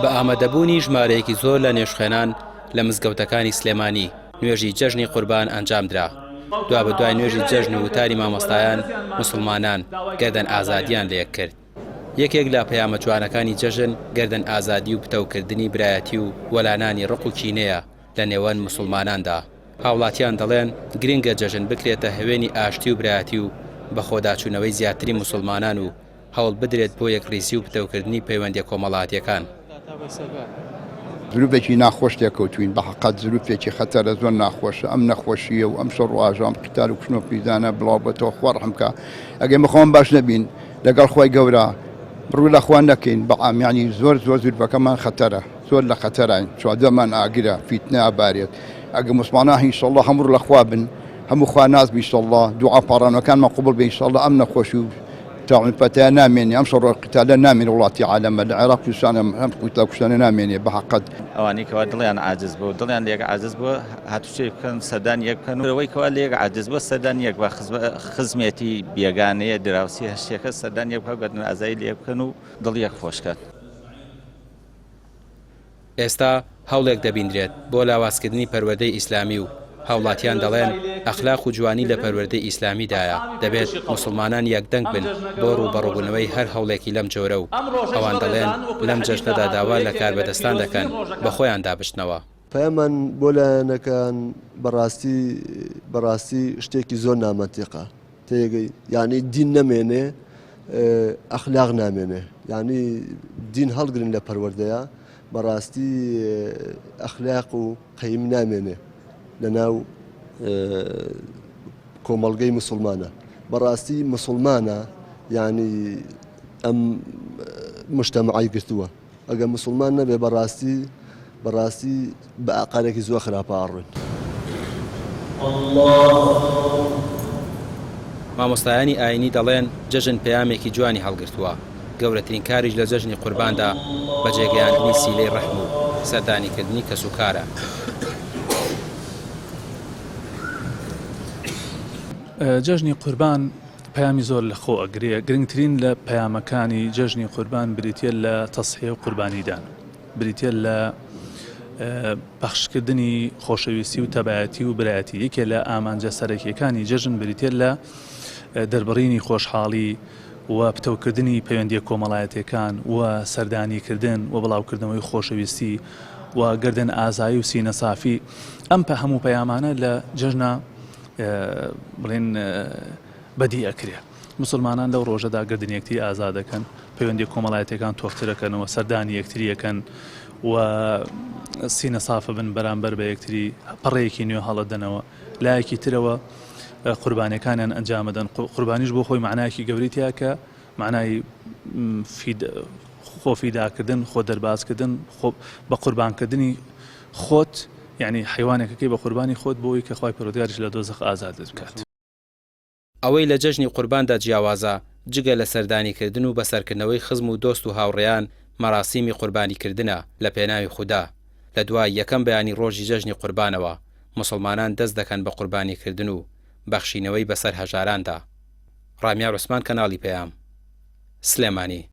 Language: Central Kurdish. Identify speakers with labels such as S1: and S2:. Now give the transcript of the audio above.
S1: بە ئامادەبوونی ژمارەیەکی زۆر لە نوێژخێنان لە مزگەوتەکانی سلێمانی نوێژی جەژنی قوربان ئەنجامدرا. دوا بە دوای نوێژی جەژن و وتاری مامۆستایان مسلمانان گەردەن ئازادیان لێک کرد. یەکێک لە پەیامە جوانەکانی جەژن گەردەن ئازادی و پتەوکردنی برایەتی و وەلانانی ڕق و کینەیە لە نێوان مسلماناندا. هاوڵاتیان دەڵێن گرنگە جەژن بکرێتە هەوێنی ئاشتی و برایەتی و بە خۆداچوونەوەی زیاتری مسلمانان و هەوڵ بدرێت بۆ یەکڕیسی و پتەوکردنی پەیوەندیە کۆمەڵاتیەکان.
S2: زروبێکی ناخۆش تێکەوتوین بە حەقەت زروبێکی خەتەرە زۆر ناخۆشە ئەم نەخۆشیە و ئەم شەڕ و ئاژام قتال و کشنۆ پیدانە بڵاو بەتەوە خوا ڕەحم بکە ئەگەر بخۆم باش نەبین لەگەڵ خۆی گەورە ڕووی لە خوا نەکەین بەعام یعنی زۆر زروبەکەمان خەتەرە زۆر لە خەتەرین چوادەمان ئاگرە فیتنە ئابارێت ئەگەر مسلمانان ئینشەڵڵا هەموو لە خوا بن هەموو خوا ناز بن ئینشەڵڵا دوعا پاڕانەکانمان قوبڵ بێ ئینشەڵڵا ئەم نەخۆشی و تاعون فتاة ناميني أم شر قتال نامين ولاتي عالم العراق كشان هم قتال كشان ناميني بحقد
S3: أواني كوادليان عاجز بو دليان ليك عاجز بو هاتو شيء كان سدان يك كانوا روي كواليك عاجز بو سدان يك خزمتي بيجانية دراوسي هالشيء سدان يك قدنا أزايل يك كانوا دليك خوش كان
S1: ئێستا هەوڵێک دەبیندرێت بۆ لاوازکردنی پەروەردەی ئیسلامی و هاوڵاتیان دەڵێن ئەخلاق و جوانی لە پەروەردەی ئیسلامیدایە دەبێت مسلمانان یەکدەنگ بن بۆ ڕووبەڕووبوونەوەی هەر هەوڵێکی لەم جۆرە و ئەوان دەڵێن لەم جەژنەدا داوا لە کاربەدەستان دەکەن بە خۆیان دابشتنەوە.
S4: پەیامان بۆ لایەنەکان بەڕاستی شتێکی زۆر نامەنتیقە تێگەی یعنی دین نەمێنێ ئەخلاق نامێنێ یعنی دین هەڵگرن لە پەروەردەیە بەڕاستی ئەخلاق و قەیم نامێنێ لەناو کۆمەڵگەی مسلمانە بەڕاستی مسلمانە یعنی ئەم مجتەمەعی گرتووە ئەگەر مسلمان نەبێ بەڕاستی بە ئاقارێکی زۆر خراپە ئاڕوین.
S1: مامۆستایانی ئاینی دەڵێن جەژن پەیامێکی جوانی هەڵگرتووە گەورەترین کاریش لە جەژنی قورباندا بەجێگەیاندنی سیلەی ڕەحم و سەردانیکردنی کەسوکارە.
S5: جەژنی قوربان پەیامی زۆر لە خۆ ئەگرێ گرنگترین لە پەیامەکانی جەژنی قوربان بریتە لە تەسحیە و قوربانیدان بریتە لە بەخشکردنی خۆشەویستی و تەبایەتی و برایەتی یەکێ لە ئامانجە سەرەکیەکانی جەژن بریتە لە دەربڕینی خۆشحاڵی و پتەوکردنی پەیوەندیە کۆمەڵایەتیەکان و سەردانیکردن و بڵاوکردنەوەی خۆشەویستی و گەردن ئازایی و سینە سافی ئەم هەموو پەیامانە لە جەژنە بڵێن بەدی ئەکرێ. مسلمانان لەو ڕۆژەدا گردن یەکتری ئازاد دەکەن پەیوەندی کۆمەڵایەتەکان تۆخترەکەنەوە سەردانی یەکتریەکەن و سینە سافە بن بەرامبەر بە یەکتری پەڕەیەکی نوێ هەڵەدەنەوە لایەکی ترەوە قوربانەکانیان ئەنجامەدەن. قوربانیش بۆ خۆی معنایەکی گەوری تیا کە معنای خۆفیداکردن خۆ دەربازکردن بە قوربانکردنی خۆت یعنی حیوانێکەکەی بە قوربانی خۆت بۆی کە خوای پەروەردگاریش لە دۆزەخ ئازاد بکات.
S1: ئەوەی لە جەژنی قورباندا جیاوازە جگە لە سەردانیکردن و بەسەرکردنەوەی خزم و دۆست و هاوڕێیان مەراسیمی قوربانیکردنە لە پێناوی خودا. لە دوای یەکەم بەیانی ڕۆژی جەژنی قوربانەوە مسلمانان دەست دەکەن بە قوربانیکردن و بەخشینەوەی بەسەر هەژاراندا. ڕامیار عوسمان کەناڵی پەیام سلێمانی.